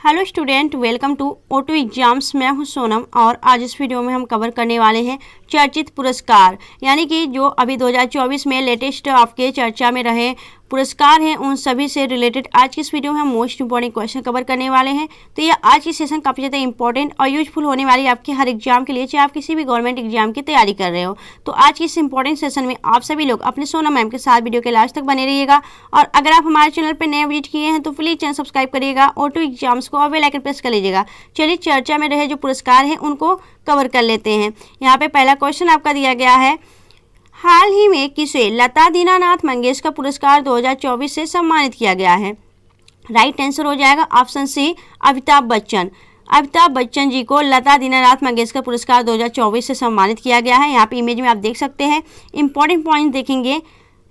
Hello student, welcome to O2 exams. मैं हूं सोनम और आज इस वीडियो में हम कवर करने वाले हैं चर्चित पुरस्कार, यानी कि जो अभी 2024 में लेटेस्ट आपके चर्चा में रहे पुरस्कार हैं उन सभी से रिलेटेड आज की इस वीडियो में हम मोस्ट इंपॉर्टेंट क्वेश्चन कवर करने वाले हैं। तो ये आज की सेशन काफ़ी ज़्यादा इंपॉर्टेंट और यूजफुल होने वाली है आपके हर एग्जाम के लिए, चाहे आप किसी भी गवर्नमेंट एग्जाम की तैयारी कर रहे हो। तो आज की इस इंपॉर्टेंट सेशन में आप सभी लोग अपने सोनम मैम के साथ वीडियो के लास्ट तक बने रहिएगा। और अगर आप हमारे चैनल पर नए विजिट किए हैं तो प्लीज़ चैनल सब्सक्राइब करिएगा, O2 एग्जाम्स को और बेल आइकन प्रेस कर लीजिएगा। चलिए चर्चा में रहे जो पुरस्कार हैं उनको कवर कर लेते हैं। यहाँ पे पहला क्वेश्चन आपका दिया गया है, हाल ही में किसे लता दीनानाथ मंगेशकर पुरस्कार 2024 से सम्मानित किया गया है? राइट आंसर हो जाएगा ऑप्शन सी, अमिताभ बच्चन। अमिताभ बच्चन जी को लता दीनानाथ मंगेशकर पुरस्कार 2024 से सम्मानित किया गया है। यहाँ पे इमेज में आप देख सकते हैं। इंपॉर्टेंट पॉइंट देखेंगे,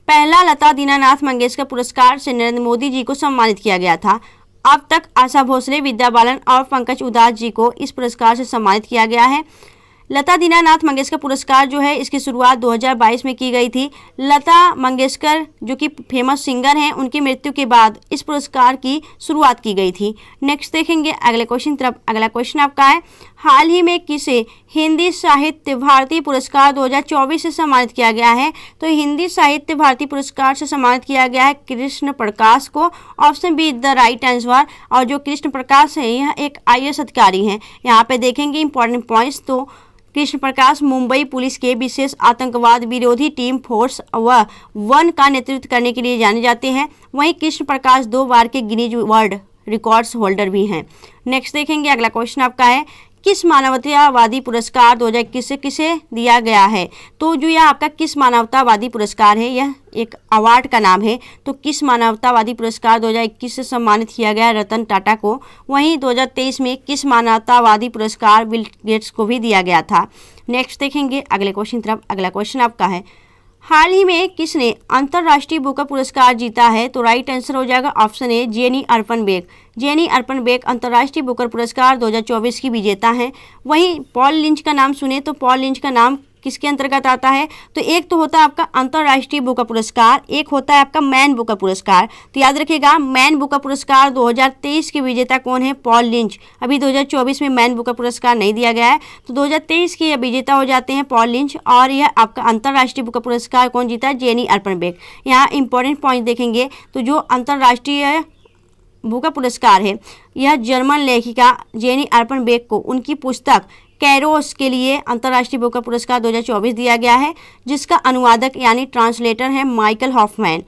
पहला लता दीनानाथ मंगेशकर पुरस्कार से नरेंद्र मोदी जी को सम्मानित किया गया था। अब तक आशा भोसले, विद्या बालन और पंकज उधास जी को इस पुरस्कार से सम्मानित किया गया है। लता दीनानाथ मंगेशकर पुरस्कार जो है इसकी शुरुआत 2022 में की गई थी। लता मंगेशकर जो कि फेमस सिंगर हैं, उनकी मृत्यु के बाद इस पुरस्कार की शुरुआत की गई थी। नेक्स्ट देखेंगे अगले क्वेश्चन तरफ। अगला क्वेश्चन आपका है, हाल ही में किसे हिंदी साहित्य भारती पुरस्कार 2024 से सम्मानित किया गया है? तो हिंदी साहित्य भारती पुरस्कार से सम्मानित किया गया है कृष्ण प्रकाश को। Option B the right answer. और जो कृष्ण प्रकाश है यह एक IAS अधिकारी हैं। यहाँ पे देखेंगे इंपॉर्टेंट पॉइंट्स, तो कृष्ण प्रकाश मुंबई पुलिस के विशेष आतंकवाद विरोधी टीम फोर्स 1 का नेतृत्व करने के लिए जाने जाते हैं। वहीं कृष्ण प्रकाश 2 बार के गिनीज वर्ल्ड रिकॉर्ड्स होल्डर भी हैं। नेक्स्ट देखेंगे अगला क्वेश्चन आपका है, किस मानवतावादी पुरस्कार 2021 से किसे दिया गया है? तो जो यह आपका किस मानवतावादी पुरस्कार है, यह एक अवार्ड का नाम है। तो किस मानवतावादी पुरस्कार 2021 से सम्मानित किया गया रतन टाटा को। वहीं 2023 में किस मानवतावादी पुरस्कार बिल गेट्स को भी दिया गया था। नेक्स्ट देखेंगे अगले क्वेश्चन तरफ। अगला क्वेश्चन आपका है, हाल ही में किसने अंतर्राष्ट्रीय बुकर पुरस्कार जीता है? तो राइट आंसर हो जाएगा ऑप्शन ए, जेनी अर्पनबेक। जेनी अर्पनबेक अंतर्राष्ट्रीय बुकर पुरस्कार 2024 की विजेता हैं। वहीं पॉल लिंच का नाम सुने तो पॉल लिंच का नाम किसके अंतर्गत आता है? तो एक तो होता है आपका अंतर्राष्ट्रीय बुकर पुरस्कार, एक होता है आपका मैन बुकर पुरस्कार। तो याद रखिएगा, मैन बुकर पुरस्कार 2023 के विजेता कौन है? Paul lynch. अभी 2024 में मैन बुकर पुरस्कार नहीं दिया गया है, तो 2023 के विजेता हो जाते हैं पॉल लिंच। और यह आपका अंतर्राष्ट्रीय बुकर पुरस्कार कौन जीता है? जेनी अर्पनबेक। यहाँ इंपॉर्टेंट पॉइंट देखेंगे, तो जो अंतर्राष्ट्रीय बुकर पुरस्कार है यह जर्मन लेखिका जेनी अर्पनबेक को उनकी पुस्तक कैरोस के लिए अंतर्राष्ट्रीय बुकर पुरस्कार 2024 दिया गया है, जिसका अनुवादक यानी ट्रांसलेटर है माइकल हॉफमैन।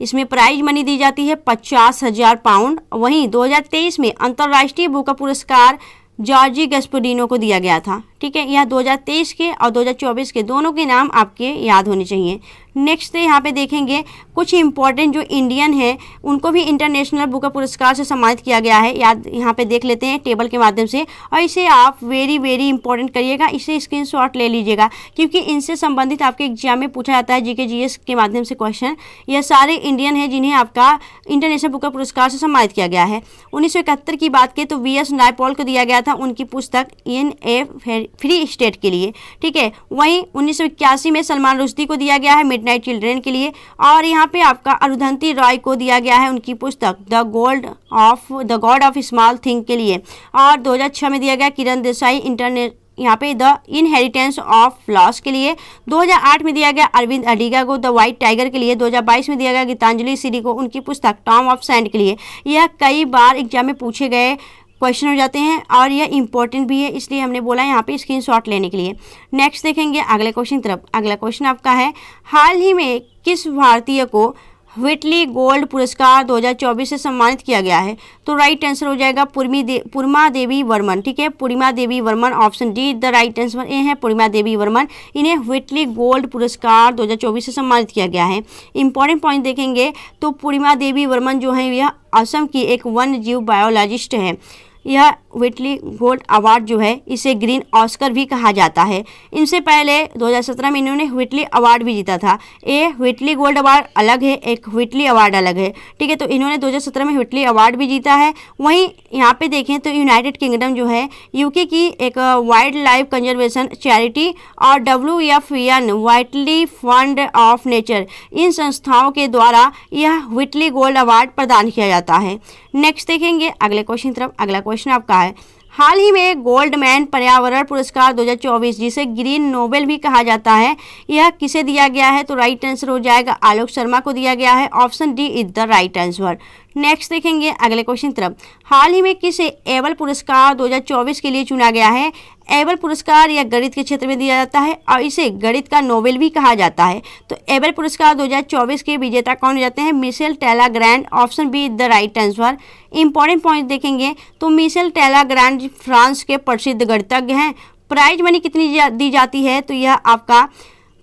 इसमें प्राइज मनी दी जाती है 50,000 पाउंड। वहीं 2023 में अंतर्राष्ट्रीय बुकर पुरस्कार जॉर्जी गैस्परिनो को दिया गया था। ठीक है, यह 2023 के और 2024 के दोनों के नाम आपके याद होने चाहिए। नेक्स्ट यहाँ पे देखेंगे कुछ इंपॉर्टेंट जो इंडियन हैं उनको भी इंटरनेशनल बुकर पुरस्कार से सम्मानित किया गया है। याद यहाँ पे देख लेते हैं टेबल के माध्यम से, और इसे आप वेरी इंपॉर्टेंट करिएगा, इसे स्क्रीनशॉट ले लीजिएगा क्योंकि इनसे संबंधित आपके एग्जाम में पूछा जाता है GK GS के माध्यम से क्वेश्चन। यह सारे इंडियन हैं जिन्हें आपका इंटरनेशनल बुकर पुरस्कार से सम्मानित किया गया है। 1971 की बात करें तो VS नायपॉल को दिया गया था उनकी पुस्तक इन ए फ्री स्टेट के लिए। ठीक है, वहीं 1981 में सलमान रुश्दी को दिया गया है मिडनाइट चिल्ड्रन के लिए। और यहाँ पे आपका अरुंधति रॉय को दिया गया है उनकी पुस्तक the God of small thing के लिए। और 2006 में दिया गया किरण देसाई यहाँ पे द इनहेरिटेंस ऑफ लॉस के लिए। 2008 में दिया गया अरविंद अडिगा को द व्हाइट टाइगर के लिए। 2022 में दिया गया गीतांजलि श्री को उनकी पुस्तक टॉम ऑफ सैंड के लिए। यह कई बार एग्जाम में पूछे गए क्वेश्चन हो जाते हैं और यह इंपॉर्टेंट भी है, इसलिए हमने बोला यहाँ पे स्क्रीनशॉट लेने के लिए। नेक्स्ट देखेंगे अगले क्वेश्चन तरफ। अगला क्वेश्चन आपका है, हाल ही में किस भारतीय को व्हिटली गोल्ड पुरस्कार 2024 से सम्मानित किया गया है? तो राइट आंसर हो जाएगा पूर्णिमा देवी वर्मन। ठीक है, Purnima Devi Varman. Option D the right answer ये है पूर्णिमा देवी वर्मन। इन्हें व्हिटली गोल्ड पुरस्कार 2024 से सम्मानित किया गया है। इंपॉर्टेंट पॉइंट देखेंगे तो पूर्णिमा देवी वर्मन जो है यह असम की एक वन्य जीव बायोलॉजिस्ट है। यह व्हिटली गोल्ड अवार्ड जो है इसे ग्रीन ऑस्कर भी कहा जाता है। इनसे पहले 2017 में इन्होंने व्हिटली अवार्ड भी जीता था। ये व्हिटली गोल्ड अवार्ड अलग है, एक व्हिटली अवार्ड अलग है, ठीक है। तो इन्होंने 2017 में व्हिटली अवार्ड भी जीता है। वहीं यहाँ पे देखें तो यूनाइटेड किंगडम जो है यूके की एक वाइल्ड लाइफ कंजर्वेशन चैरिटी और WFN Whitley Fund of Nature, इन संस्थाओं के द्वारा यह व्हिटली गोल्ड अवार्ड प्रदान किया जाता है। नेक्स्ट देखेंगे अगले क्वेश्चन तरफ। अगला क्वेश्चन आपका है, हाल ही में गोल्डमैन पर्यावरण पुरस्कार 2024 जिसे ग्रीन नोबेल भी कहा जाता है, यह किसे दिया गया है? तो राइट आंसर हो जाएगा आलोक शर्मा को दिया गया है। Option D is the right answer. Next देखेंगे अगले क्वेश्चन तरफ, हाल ही में किसे एबल पुरस्कार 2024 के लिए चुना गया है? एबल पुरस्कार यह गणित के क्षेत्र में दिया जाता है और इसे गणित का नोबेल भी कहा जाता है। तो एबल पुरस्कार 2024 के विजेता कौन हो जाते हैं? Michel Talagrand. Option B is the right answer. Important point देखेंगे तो मिशेल टेलाग्रैंड फ्रांस के प्रसिद्ध गणितज्ञ हैं। प्राइज मनी कितनी दी जाती है? तो यह आपका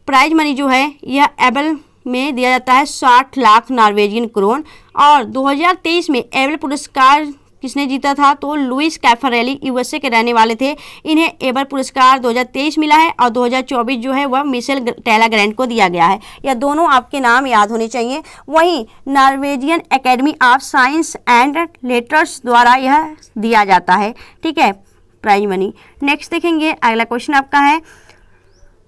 प्राइज मनी जो है यह एबल में दिया जाता है 60 लाख नॉर्वेजियन क्रोन। और 2023 में एबल पुरस्कार किसने जीता था? तो लुइस कैफरेली यूएसए के रहने वाले थे। इन्हें एबल पुरस्कार 2023 मिला है और 2024 जो है वह मिशेल टेलाग्रैंड को दिया गया है। यह दोनों आपके नाम याद होने चाहिए। वहीं Norwegian academy of science and letters द्वारा यह दिया जाता है, ठीक है, प्राइज मनी। नेक्स्ट देखेंगे अगला क्वेश्चन आपका है,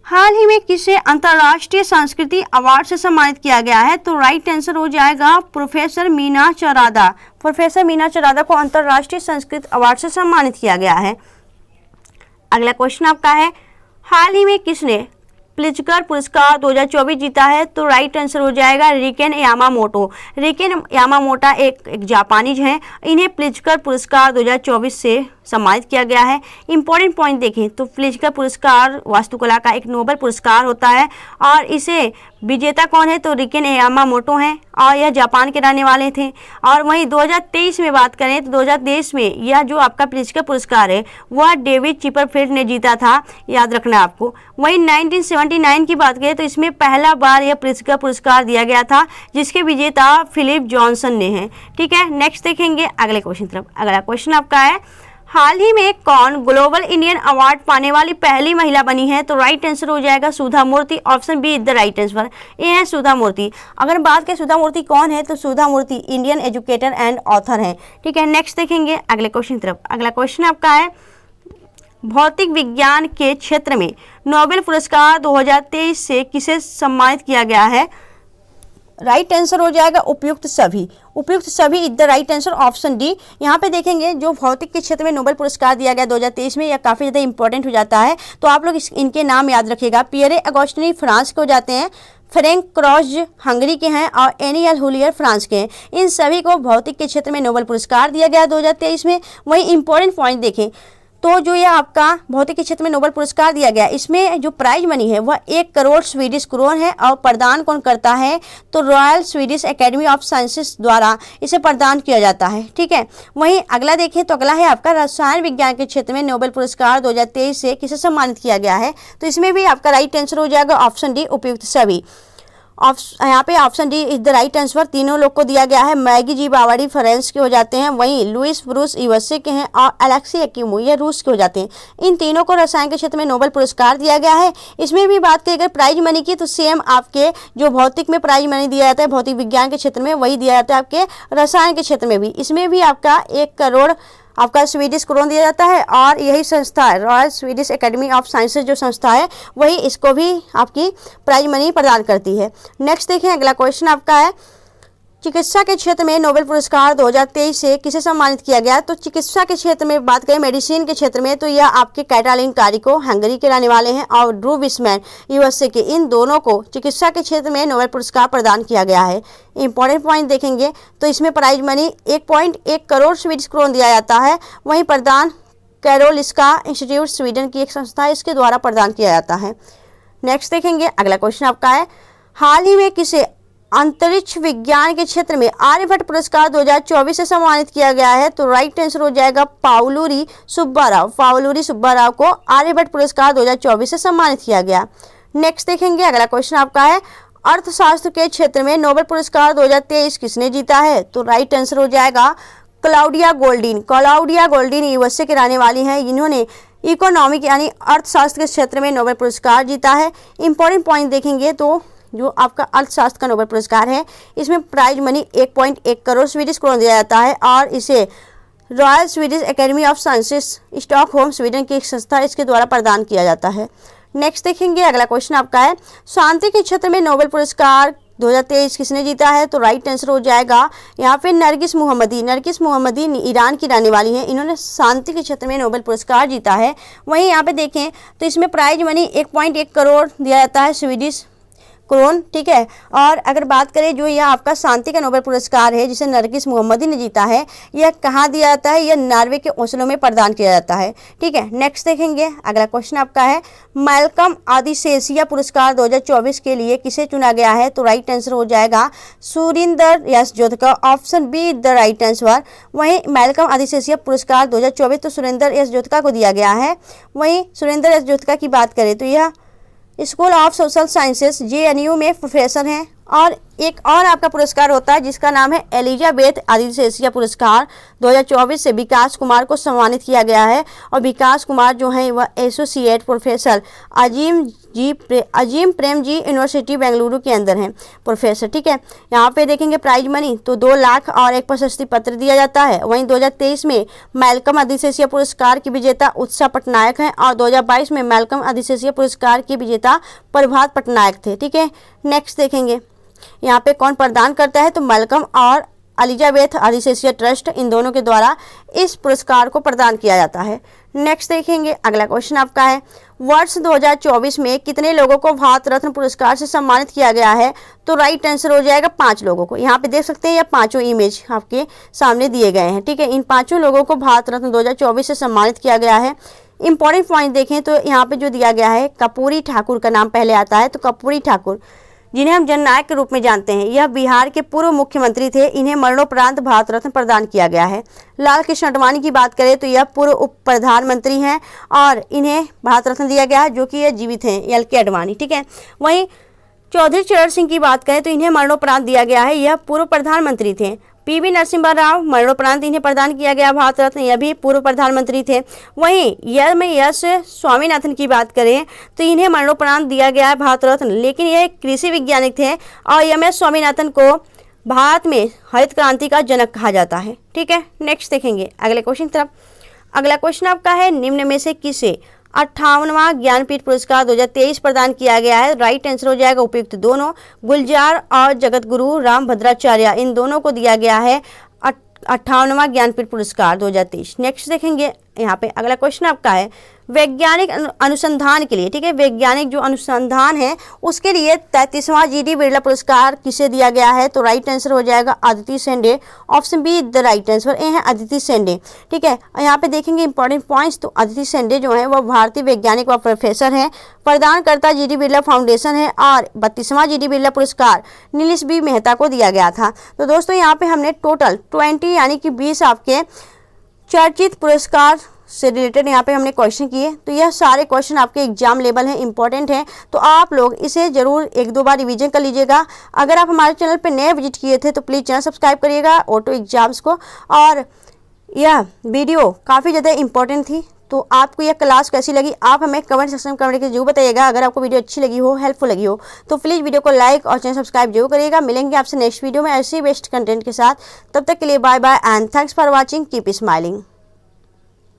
हाल ही में किसे अंतर्राष्ट्रीय संस्कृति अवार्ड से सम्मानित किया गया है? तो राइट आंसर हो जाएगा प्रोफेसर मीना चरादा। प्रोफेसर मीना चरादा को अंतर्राष्ट्रीय संस्कृत अवार्ड से सम्मानित किया गया है। अगला क्वेश्चन आपका है, हाल ही में किसने प्लित्जकर पुरस्कार 2024 जीता है? तो राइट आंसर हो जाएगा रिकेन यामामोटो। रिकेन यामामोटा एक जापानीज हैं। इन्हें प्लित्जकर पुरस्कार 2024 से सम्मानित किया गया है। इंपॉर्टेंट पॉइंट देखें तो प्लित्जकर पुरस्कार वास्तुकला का एक नोबेल पुरस्कार होता है और इसे विजेता कौन है? तो रिकेन यामामोटो हैं और यह जापान के रहने वाले थे। और वहीं 2023 में बात करें तो 2023 में यह जो आपका प्लित्जकर पुरस्कार है वह डेविड चिपरफील्ड ने जीता था, याद रखना आपको। वहीं 1979 की बात करें तो इसमें पहला बार यह प्लित्जकर पुरस्कार दिया गया था जिसके विजेता फिलिप जॉनसन ने हैं, ठीक है। नेक्स्ट देखेंगे अगले क्वेश्चन तरफ। अगला क्वेश्चन आपका है, हाल ही में कौन ग्लोबल इंडियन अवार्ड पाने वाली पहली महिला बनी है? तो राइट आंसर हो जाएगा Sudha Murty. Option B is the right answer. ये है सुधा मूर्ति। अगर बात करें सुधा मूर्ति कौन है तो सुधा मूर्ति इंडियन एजुकेटर एंड ऑथर है, ठीक है। नेक्स्ट देखेंगे अगले क्वेश्चन तरफ। अगला क्वेश्चन आपका है, भौतिक विज्ञान के क्षेत्र में नोबेल पुरस्कार 2023 से किसे सम्मानित किया गया है? राइट आंसर हो जाएगा उपयुक्त सभी। उपयुक्त सभी is the right answer. Option D. यहाँ पे देखेंगे जो भौतिक के क्षेत्र में नोबेल पुरस्कार दिया गया 2023 में, यह काफ़ी ज़्यादा इंपॉर्टेंट हो जाता है, तो आप लोग इनके नाम याद रखिएगा। पियरे अगोस्टिनी फ्रांस के हो जाते हैं, फ्रैंक क्रॉज हंगरी के हैं और एनियल हुलियर फ्रांस के हैं। इन सभी को भौतिक के क्षेत्र में नोबेल पुरस्कार दिया गया 2023 में। वहीं इंपॉर्टेंट पॉइंट देखें तो जो ये आपका भौतिक के क्षेत्र में नोबेल पुरस्कार दिया गया, इसमें जो प्राइज मनी है वह 1 करोड़ स्वीडिश क्रोन है और प्रदान कौन करता है? तो royal Swedish Academy of sciences द्वारा इसे प्रदान किया जाता है, ठीक है। वहीं अगला देखें तो अगला है आपका रसायन विज्ञान के क्षेत्र में नोबेल पुरस्कार 2023 से किसे सम्मानित किया गया है? तो इसमें भी आपका राइट आंसर हो जाएगा ऑप्शन डी उपयुक्त सभी। यहाँ पे option D is the right answer. तीनों लोग को दिया गया है। मैगी जी बावाडी फ्रांस के हो जाते हैं, वहीं लुइस ब्रूस यूएसए के हैं और अलेक्सी अकीमो ये रूस के हो जाते हैं। इन तीनों को रसायन के क्षेत्र में नोबेल पुरस्कार दिया गया है। इसमें भी बात करें अगर प्राइज मनी की तो सेम आपके जो भौतिक में प्राइज मनी दिया जाता है भौतिक विज्ञान के क्षेत्र में, वही दिया जाता है आपके रसायन के क्षेत्र में भी। इसमें भी आपका 1 करोड़ आपका स्वीडिश क्रोन दिया जाता है और यही संस्था है royal Swedish Academy of sciences जो संस्था है वही इसको भी आपकी प्राइज मनी प्रदान करती है। नेक्स्ट देखें अगला क्वेश्चन आपका है, चिकित्सा के क्षेत्र में नोबेल पुरस्कार 2023 से किसे सम्मानित किया गया? तो चिकित्सा के क्षेत्र में बात करें मेडिसिन के क्षेत्र में तो यह आपके कैटालिन कारिको हंगरी के रहने वाले हैं और ड्रू विस्मैन यूएसए के, इन दोनों को चिकित्सा के क्षेत्र में नोबेल पुरस्कार प्रदान किया गया है। इंपॉर्टेंट पॉइंट देखेंगे तो इसमें prize money 1.1 crore Swedish krone दिया जाता है। वहीं प्रदान कैरोलिस्का इंस्टीट्यूट स्वीडन की एक संस्था है, इसके द्वारा प्रदान किया जाता है। नेक्स्ट देखेंगे अगला क्वेश्चन आपका है, हाल ही में किसे अंतरिक्ष विज्ञान के क्षेत्र में आर्यभट्ट पुरस्कार 2024 से सम्मानित किया गया है? तो राइट आंसर हो जाएगा पाउलुरी सुब्बाराव। पाउलुरी सुब्बाराव को आर्यभट्ट पुरस्कार 2024 से सम्मानित किया गया। नेक्स्ट देखेंगे अगला क्वेश्चन आपका है, अर्थशास्त्र के क्षेत्र में नोबेल पुरस्कार 2023 किसने जीता है? तो राइट आंसर हो जाएगा क्लाउडिया गोल्डिन यूएसए के रहने वाली हैं। इन्होंने इकोनॉमिक यानी अर्थशास्त्र के क्षेत्र में नोबेल पुरस्कार जीता है। इंपॉर्टेंट पॉइंट देखेंगे तो जो आपका अर्थशास्त्र का नोबेल पुरस्कार है, इसमें prize money 1.1 crore Swedish krone दिया जाता है और इसे Royal Swedish Academy of Sciences Stockholm Sweden की एक संस्था इसके द्वारा प्रदान किया जाता है। नेक्स्ट देखेंगे, अगला क्वेश्चन आपका है शांति के क्षेत्र में नोबेल पुरस्कार 2023 किसने जीता है? तो राइट आंसर हो जाएगा यहाँ पे नरगिस मोहम्मदी ईरान की रहने वाली हैं। इन्होंने शांति के क्षेत्र में नोबेल पुरस्कार जीता है। वहीं यहाँ पे देखें तो इसमें प्राइज मनी 1.1 करोड़ दिया जाता है स्वीडिश क्रोन, ठीक है। और अगर बात करें जो यह आपका शांति का नोबेल पुरस्कार है जिसे नरगिस मोहम्मदी ने जीता है, यह कहाँ दिया जाता है? यह नॉर्वे के ओस्लो में प्रदान किया जाता है, ठीक है। नेक्स्ट देखेंगे, अगला क्वेश्चन आपका है मैल्कम आदिशेषिया पुरस्कार 2024 के लिए किसे चुना गया है? तो राइट आंसर हो जाएगा Surinder S Jodhka, option B the right answer. वहीं मैल्कम आदिशेषिया पुरस्कार 2024 तो सुरिंदर एस जोधका को दिया गया है। वहीं सुरिंदर एस जोधका की बात करें तो यह school of social sciences JNU में प्रोफेसर हैं। और एक और आपका पुरस्कार होता है जिसका नाम है एलिजाबेथ आदिशेषिया पुरस्कार 2024 से विकास कुमार को सम्मानित किया गया है। और विकास कुमार जो हैं वह associate professor Azim Premji university Bengaluru के अंदर हैं प्रोफेसर, ठीक है। यहाँ पे देखेंगे प्राइज मनी तो 2 लाख और एक प्रशस्ति पत्र दिया जाता है। वहीं 2023 में मैल्कम आदिशेषिया पुरस्कार की विजेता उत्साह पटनायक हैं और 2022 में मैल्कम आदिशेषिया पुरस्कार के विजेता प्रभात पटनायक थे, ठीक है। नेक्स्ट देखेंगे यहाँ पे कौन प्रदान करता है? तो मैल्कम और एलिजाबेथ आदिशेषिया ट्रस्ट, इन दोनों के द्वारा इस पुरस्कार को प्रदान किया जाता है। नेक्स्ट देखेंगे, अगला क्वेश्चन आपका है वर्ष 2024 में कितने लोगों को भारत रत्न पुरस्कार से सम्मानित किया गया है? तो राइट आंसर हो जाएगा 5 लोगों को। यहाँ पे देख सकते हैं यह 5 इमेज आपके सामने दिए गए हैं, ठीक है। इन 5 लोगों को भारत रत्न 2024 से सम्मानित किया गया है। इंपॉर्टेंट पॉइंट देखें तो यहाँ पे जो दिया गया है कर्पूरी ठाकुर का नाम पहले आता है। तो कर्पूरी ठाकुर जिन्हें हम जननायक के रूप में जानते हैं, यह बिहार के पूर्व मुख्यमंत्री थे। इन्हें मरणोपरांत भारत रत्न प्रदान किया गया है। लाल कृष्ण आडवाणी की बात करें तो यह पूर्व उप प्रधानमंत्री हैं और इन्हें भारत रत्न दिया गया है, जो कि यह जीवित हैं, LK आडवाणी, ठीक है। वहीं चौधरी चरण सिंह की बात करें तो इन्हें मरणोपरांत दिया गया है। यह पूर्व प्रधानमंत्री थे। PV नरसिम्हा राव मरणोपरांत इन्हें प्रदान किया गया भारत रत्न, यह भी पूर्व प्रधानमंत्री थे। वहीं यस स्वामीनाथन की बात करें तो इन्हें मरणोपरांत दिया गया है भारत रत्न, लेकिन यह कृषि वैज्ञानिक थे और MS स्वामीनाथन को भारत में हरित क्रांति का जनक कहा जाता है, ठीक है। नेक्स्ट देखेंगे अगले क्वेश्चन तरफ। अगला क्वेश्चन आपका है निम्न में से किसे 58वां ज्ञानपीठ पुरस्कार 2023 प्रदान किया गया है? राइट आंसर हो जाएगा उपयुक्त दोनों, गुलजार और जगत गुरु रामभद्राचार्य, इन दोनों को दिया गया है 58वां ज्ञानपीठ पुरस्कार 2023। नेक्स्ट देखेंगे यहाँ पे अगला क्वेश्चन आपका है वैज्ञानिक अनुसंधान के लिए, ठीक है, वैज्ञानिक जो अनुसंधान है उसके लिए 33वां GD बिरला पुरस्कार किसे दिया गया है? तो राइट आंसर हो जाएगा Aditi Sende, option B the right answer. ये है अदिति सेंडे, ठीक है। यहाँ पे देखेंगे इंपॉर्टेंट पॉइंट्स तो अदिति सेंडे जो है वह भारतीय वैज्ञानिक व प्रोफेसर हैं। प्रदानकर्ता GD बिरला फाउंडेशन है और 32वां GD बिरला पुरस्कार नीलेश B मेहता को दिया गया था। तो दोस्तों यहाँ पे हमने टोटल 20 यानी कि 20 आपके चर्चित पुरस्कार से रिलेटेड यहाँ पे हमने क्वेश्चन किए। तो यह सारे क्वेश्चन आपके एग्जाम लेवल हैं, इंपॉर्टेंट हैं, तो आप लोग इसे जरूर 1-2 बार रिवीजन कर लीजिएगा। अगर आप हमारे चैनल पे नए विजिट किए थे तो प्लीज़ चैनल सब्सक्राइब करिएगा ऑटो एग्जाम्स को। और यह वीडियो काफ़ी ज़्यादा इंपॉर्टेंट थी, तो आपको यह क्लास कैसी लगी आप हमें कमेंट सेक्शन में कमेंट करके जरूर बताइएगा। अगर आपको वीडियो अच्छी लगी हो, हेल्पफुल लगी हो, तो प्लीज़ वीडियो को लाइक और चैनल सब्सक्राइब जरूर करिएगा। मिलेंगे आपसे नेक्स्ट वीडियो में ऐसे ही बेस्ट कंटेंट के साथ। तब तक के लिए bye bye and thanks for watching, keep smiling.